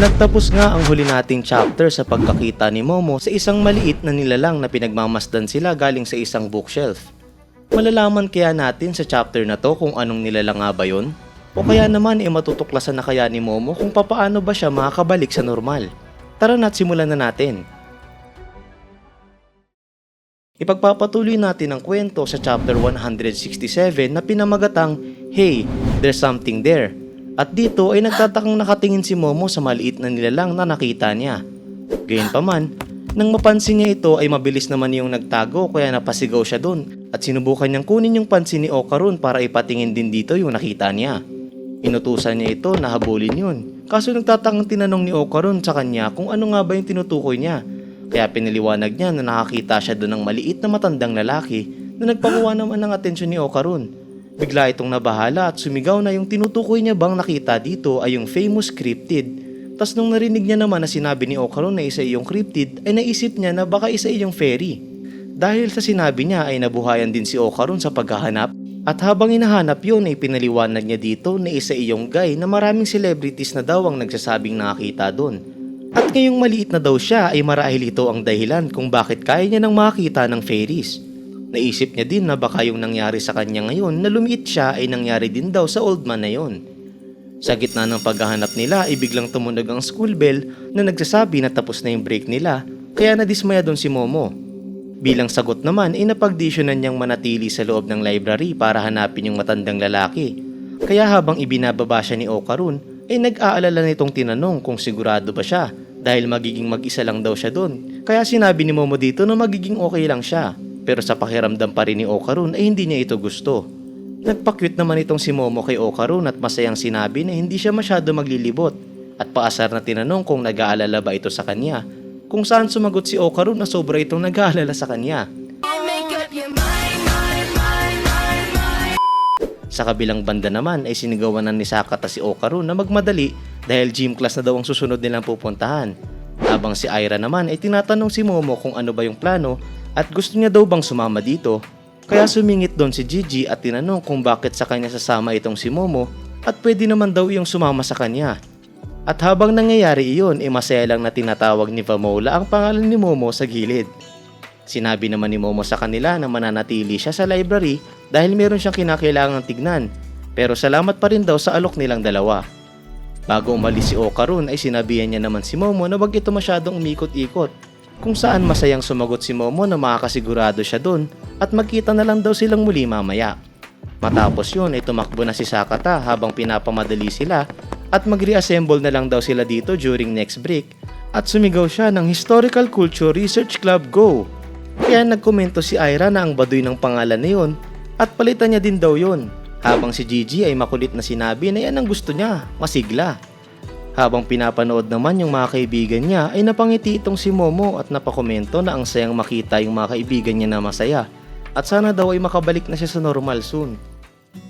Nagtapos nga ang huli nating chapter sa pagkakita ni Momo sa isang maliit na nilalang na pinagmamasdan sila galing sa isang bookshelf. Malalaman kaya natin sa chapter na to kung anong nilalang nga ba yun? O kaya naman matutuklasan na kaya ni Momo kung papaano ba siya makakabalik sa normal? Tara na't simulan na natin. Ipagpapatuloy natin ang kwento sa chapter 167 na pinamagatang Hey, There's Something There. At dito ay nagtatakang nakatingin si Momo sa maliit na nilalang na nakita niya. Gayunpaman, nang mapansin niya ito ay mabilis naman yung nagtago kaya napasigaw siya dun at sinubukan niyang kunin yung pansin ni Okarun para ipatingin din dito yung nakita niya. Inutusan niya ito na habulin yun. Kaso nagtatakang tinanong ni Okarun sa kanya kung ano nga ba yung tinutukoy niya. Kaya piniliwanag niya na nakakita siya doon ng maliit na matandang lalaki na nagpakuha naman ng atensyon ni Okarun. Bigla itong nabahala at sumigaw na yung tinutukoy niya bang nakita dito ay yung famous cryptid. Tas nung narinig niya naman na sinabi ni Okarun na isa iyong cryptid ay naisip niya na baka isa iyong fairy. Dahil sa sinabi niya ay nabuhayan din si Okarun sa paghahanap at habang hinahanap yun ay pinaliwanag niya dito na isa iyong guy na maraming celebrities na daw ang nagsasabing nakakita doon. At ngayong maliit na daw siya ay marahil ito ang dahilan kung bakit kaya niya nang makakita ng fairies. Naisip niya din na baka yung nangyari sa kanya ngayon na lumiit siya ay nangyari din daw sa old man na yon. Sa gitna ng paghahanap nila ay biglang tumunog ang school bell na nagsasabi na tapos na yung break nila kaya nadismaya doon si Momo. Bilang sagot naman ay napagdesisyonan niyang manatili sa loob ng library para hanapin yung matandang lalaki. Kaya habang ibinababa siya ni Okarun ay nag-aalala nitong tinanong kung sigurado ba siya dahil magiging mag-isa lang daw siya doon. Kaya sinabi ni Momo dito na magiging okay lang siya. Pero sa pakiramdam pa rin ni Okarun ay hindi niya ito gusto. Nagpa-cute naman itong si Momo kay Okarun at masayang sinabi na hindi siya masyado maglilibot at paasar na tinanong kung nag-aalala ba ito sa kanya. Kung saan sumagot si Okarun na sobra itong nag-aalala sa kanya. Sa kabilang banda naman ay sinigawan na ni Sakata si Okarun na magmadali dahil gym class na daw ang susunod nilang pupuntahan. Habang si Aira naman ay tinatanong si Momo kung ano ba yung plano at gusto niya daw bang sumama dito. Kaya sumingit doon si Gigi at tinanong kung bakit sa kanya sasama itong si Momo at pwede naman daw yung sumama sa kanya. At habang nangyayari iyon ay masaya lang na tinatawag ni Vamola ang pangalan ni Momo sa gilid. Sinabi naman ni Momo sa kanila na mananatili siya sa library dahil meron siyang kinakailangang tignan pero salamat pa rin daw sa alok nilang dalawa. Bago umalis si Okarun ay sinabihan niya naman si Momo na wag ito masyadong umikot-ikot, kung saan masayang sumagot si Momo na makakasigurado siya doon at magkita na lang daw silang muli mamaya. Matapos yun ay tumakbo na si Sakata habang pinapamadali sila at mag-reassemble na lang daw sila dito during next break at sumigaw siya ng Historical Culture Research Club Go! Kaya nagkomento si Aira na ang baduy ng pangalan na yun at palitan niya din daw yun. Habang si Gigi ay makulit na sinabi na yan ang gusto niya, masigla. Habang pinapanood naman yung mga kaibigan niya ay napangiti itong si Momo at napakomento na ang sayang makita yung mga kaibigan niya na masaya at sana daw ay makabalik na siya sa normal soon.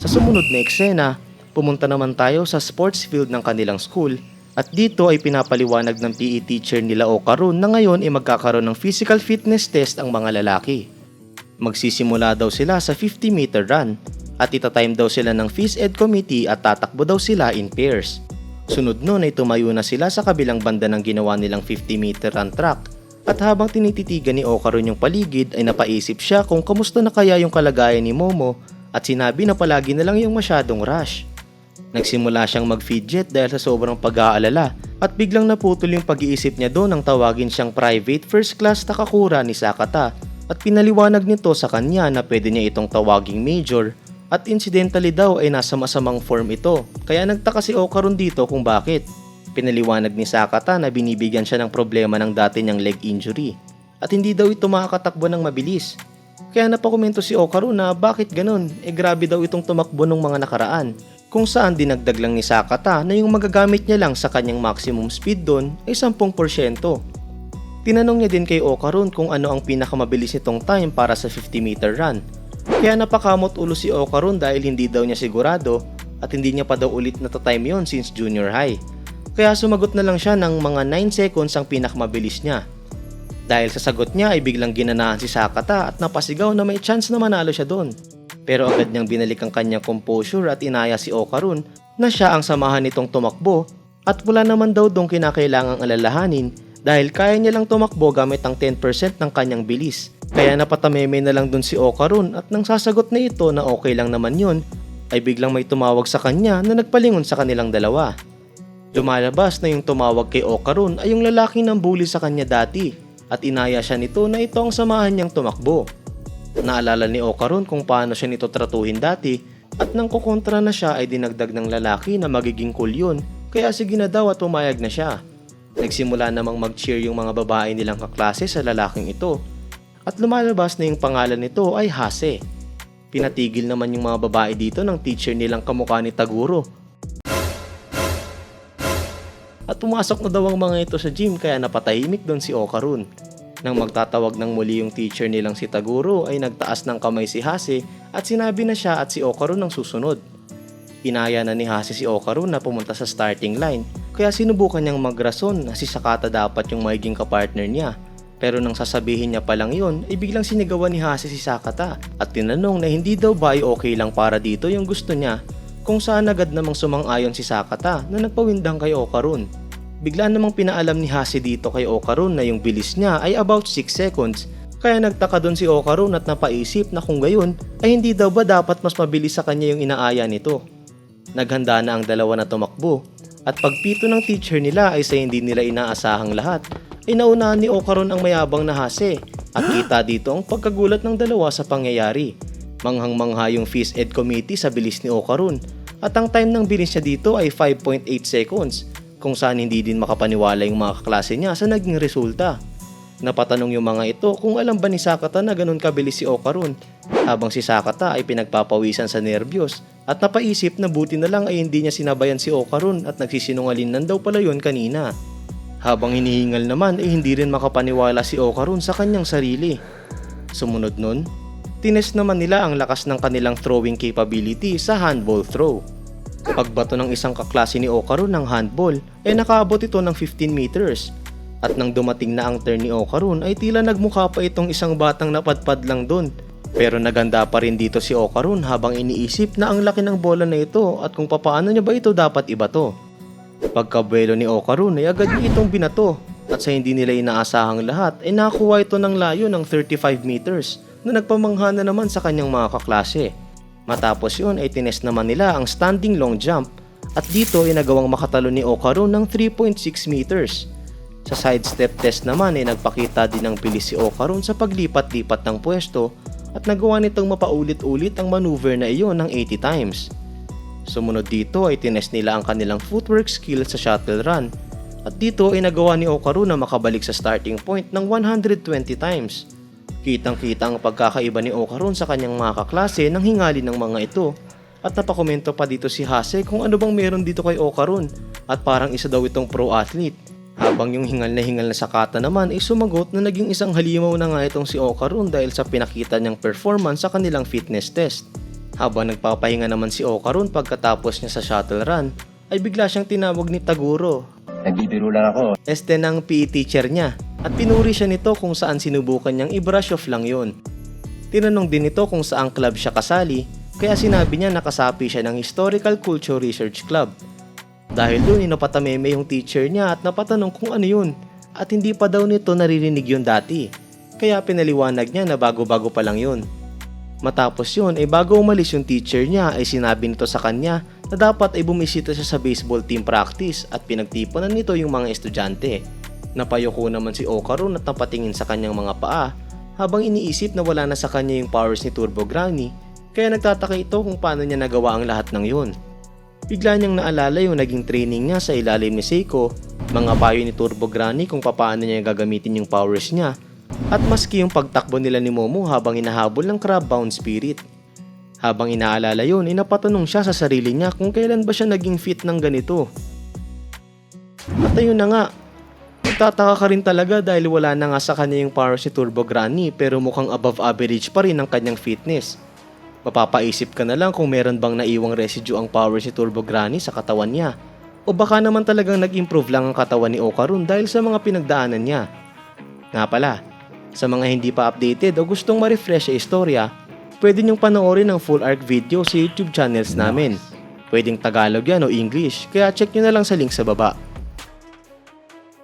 Sa sumunod na eksena, pumunta naman tayo sa sports field ng kanilang school at dito ay pinapaliwanag ng PE teacher nila Okarun na ngayon ay magkakaroon ng physical fitness test ang mga lalaki. Magsisimula daw sila sa 50-meter run at itatime daw sila ng Phys Ed Committee at tatakbo daw sila in pairs. Sunod nun ay tumayo na sila sa kabilang banda ng ginawa nilang 50-meter run track at habang tinititigan ni Okarun yung paligid ay napaisip siya kung kamusta na kaya yung kalagayan ni Momo at sinabi na palagi na lang yung masyadong rush. Nagsimula siyang mag-fidget dahil sa sobrang pag-aalala at biglang naputol yung pag-iisip niya doon nang tawagin siyang private first class Takakura ni Sakata at pinaliwanag nito sa kanya na pwede niya itong tawaging major at incidentally daw ay nasa masamang form ito kaya nagtaka si Okarun dito kung bakit. Pinaliwanag ni Sakata na binibigyan siya ng problema ng dati niyang leg injury at hindi daw ito makakatakbo ng mabilis. Kaya napakomento si Okarun na bakit ganun, grabe daw itong tumakbo ng mga nakaraan. Kung saan dinagdag lang ni Sakata na yung magagamit niya lang sa kanyang maximum speed doon ay 10%. Tinanong niya din kay Okarun kung ano ang pinakamabilis nitong time para sa 50-meter run. Kaya napakamot ulo si Okarun dahil hindi daw niya sigurado at hindi niya pa daw ulit na-time yon since junior high. Kaya sumagot na lang siya ng mga 9 seconds ang pinakamabilis niya. Dahil sa sagot niya ay biglang ginanahan si Sakata at napasigaw na may chance na manalo siya doon. Pero agad niyang binalik ang kanyang composure at inaya si Okarun na siya ang samahan nitong tumakbo At wala naman daw dong kinakailangang alalahanin dahil kaya niya lang tumakbo gamit ang 10% ng kanyang bilis. Kaya napatameme na lang dun si Okarun at nang sasagot na ito na okay lang naman yun, ay biglang may tumawag sa kanya na nagpalingon sa kanilang dalawa. Lumalabas na yung tumawag kay Okarun ay yung lalaki ng bully sa kanya dati at inaya siya nito na ito ang samahan niyang tumakbo. Naalala ni Okarun kung paano siya nito tratuhin dati at nang kukontra na siya ay dinagdag ng lalaki na magiging cool yun. Kaya sige na daw at pumayag na siya. Nagsimula namang mag-cheer yung mga babae nilang kaklase sa lalaking ito. At lumalabas na yung pangalan nito ay Hase. Pinatigil naman yung mga babae dito ng teacher nilang kamukha ni Taguro. At pumasok na daw ang mga ito sa gym kaya napatahimik doon si Okarun. Nang magtatawag ng muli yung teacher nilang si Taguro ay nagtaas ng kamay si Hase at sinabi na siya at si Okarun ang susunod. Inaya na ni Hase si Okarun na pumunta sa starting line kaya sinubukan niyang magrason na si Sakata dapat yung magiging kapartner niya. Pero nang sasabihin niya pa lang yun ay biglang sinigawan ni Hase si Sakata at tinanong na hindi daw ba ay okay lang para dito yung gusto niya kung saan agad namang sumang-ayon si Sakata na nagpawindang kay Okarun. Bigla namang pinaalam ni Hase dito kay Okarun na yung bilis niya ay about 6 seconds kaya nagtaka doon si Okarun at napaisip na kung gayon ay hindi daw ba dapat mas mabilis sa kanya yung inaaya nito. Naghanda na ang dalawa na tumakbo at pagpito ng teacher nila ay sa hindi nila inaasahang lahat ay naunahan ni Okarun ang mayabang na Hase at kita dito ang pagkagulat ng dalawa sa pangyayari. Manghang-mangha yung Phys Ed Committee sa bilis ni Okarun at ang time ng bilis niya dito ay 5.8 seconds kung saan hindi din makapaniwala yung mga kaklase niya sa naging resulta. Napatanong yung mga ito kung alam ba ni Sakata na ganun kabilis si Okarun habang si Sakata ay pinagpapawisan sa nerbiyos at napaisip na buti na lang ay hindi niya sinabayan si Okarun at nagsisinungalingan daw pala yun kanina. Habang hinihingal naman ay hindi rin makapaniwala si Okarun sa kanyang sarili. Sumunod nun, tinest naman nila ang lakas ng kanilang throwing capability sa handball throw. Pagbato ng isang kaklase ni Okarun ng handball ay nakaabot ito ng 15 meters. At nang dumating na ang turn ni Okarun ay tila nagmukha pa itong isang batang napadpad lang doon. Pero naganda pa rin dito si Okarun habang iniisip na ang laki ng bola na ito at kung papaano niya ba ito dapat ibato. Pagkabuelo ni Okarun ay agad niya itong binato at sa hindi nila inaasahang lahat ay nakakuha ito ng layo ng 35 meters na nagpamangha na naman sa kanyang mga kaklase. Matapos yun ay tinest naman nila ang standing long jump at dito ay nagawang makatalo ni Okarun ng 3.6 meters. Sa sidestep test naman ay nagpakita din ng bilis si Okarun sa paglipat-lipat ng pwesto at nagawa nitong mapaulit-ulit ang maneuver na iyon ng 80 times. Sumunod dito ay tinest nila ang kanilang footwork skill sa shuttle run at dito ay nagawa ni Okarun na makabalik sa starting point ng 120 times. Kitang-kita ang pagkakaiba ni Okarun sa kanyang mga kaklase nang hingali ng mga ito at napakomento pa dito si Hase kung ano bang meron dito kay Okarun at parang isa daw itong pro athlete. Habang yung hingal na Sakata naman ay sumagot na naging isang halimaw na nga itong si Okarun dahil sa pinakita niyang performance sa kanilang fitness test. Habang nagpapahinga naman si Okarun pagkatapos niya sa shuttle run, ay bigla siyang tinawag ni Taguro. Nagbibiro lang ako. Ng PE teacher niya at pinuri siya nito kung saan sinubukan niyang i-brush off lang yun. Tinanong din ito kung saang club siya kasali kaya sinabi niya nakasapi siya ng Historical Culture Research Club. Dahil doon inapatameme yung teacher niya at napatanong kung ano yun at hindi pa daw nito naririnig yun dati. Kaya pinaliwanag niya na bago-bago pa lang yun. Matapos yun ay bago umalis yung teacher niya ay sinabi nito sa kanya na dapat ay bumisita siya sa baseball team practice at pinagtipunan nito yung mga estudyante. Napayuko naman si Okarun at napatingin sa kanyang mga paa habang iniisip na wala na sa kanya yung powers ni Turbo Granny kaya nagtataka ito kung paano niya nagawa ang lahat ng yun. Bigla niyang naalala yung naging training niya sa ilalim ni Seiko, mga payo ni Turbo Granny kung paano niya gagamitin yung powers niya, at maski yung pagtakbo nila ni Momo habang hinahabol ng crab-bound spirit. Habang inaalala yun, inapatanong siya sa sarili niya kung kailan ba siya naging fit ng ganito. At ayun na nga, magtataka ka rin talaga dahil wala na nga sa kanya yung powers ni Turbo Granny pero mukhang above average pa rin ang kanyang fitness. Mapapaisip ka na lang kung meron bang naiwang residue ang powers ni Turbo Granny sa katawan niya. O baka naman talagang nag-improve lang ang katawan ni Okarun dahil sa mga pinagdaanan niya. Nga pala, sa mga hindi pa updated o gustong ma-refresh sa istorya, pwede niyong panoorin ang full arc video sa YouTube channels namin. Pwedeng Tagalog yan o English, kaya check nyo na lang sa link sa baba.